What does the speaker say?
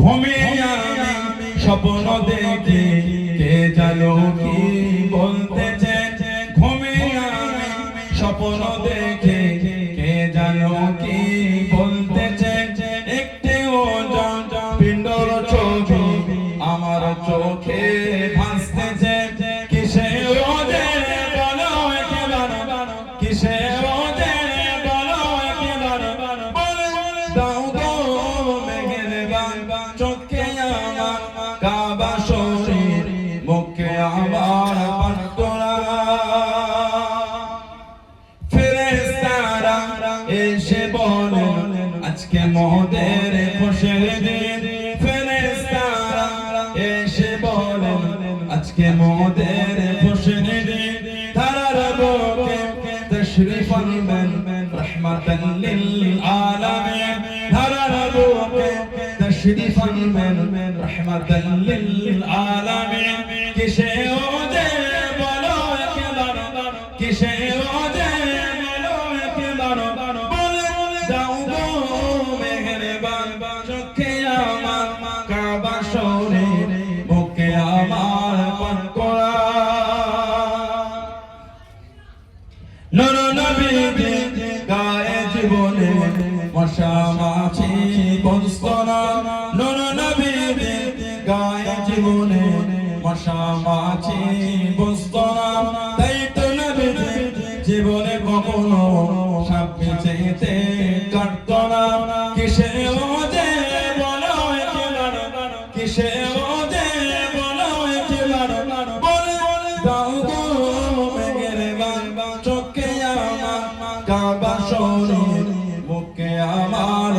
ঘুমিয়ে আমি স্বপ্ন দেখি কে জানো কি বলতেছে ঘুমিয়ে আমি স্বপ্ন দেখি কে জানো কি বলতেছে একটি ওজন পিণ্ডর ছবি আমার চোখে ভাসতেছে কিসে ওজে বলো একবার কিসে ওজে বলো একবার বলে দাও গো মেহেরবান চোখে আমার কাবা শরীর মুখে আমার পান্তরা ফেরেশতারা এসে বলেন আজকে মোদের খুশির দিন ফেরেশতারা এসে বলেন আজকে মোদের খুশির দিন ধারার বুকে তশরিফ আনবেন রহমাতাল লিল আলামিন ধারার বুকে তশরিফ আনবেন রহমাতাল লিল আলামিন কিসে ওজে বলো একবার কিসে ওজে বলো একবার বলে দাও গো মেহেরবান চোখে আমার কাবা শরীর মুখে আমার পান করা নূর নবীজি গায়ে জীবনে মশা মাছি বসতো না নূর নবীজি গায়ে জীবনে মশা মাছি বসতো না তাই তো নবীজি জীবনে কখনো সাপ বিছাইতে কাটতো না কিসে ওজে বলো একবার কিসে ওজে বলো একবার বলে দাও গো মেহেরবান চোখে আমার কাবা শরীর মুখে আমার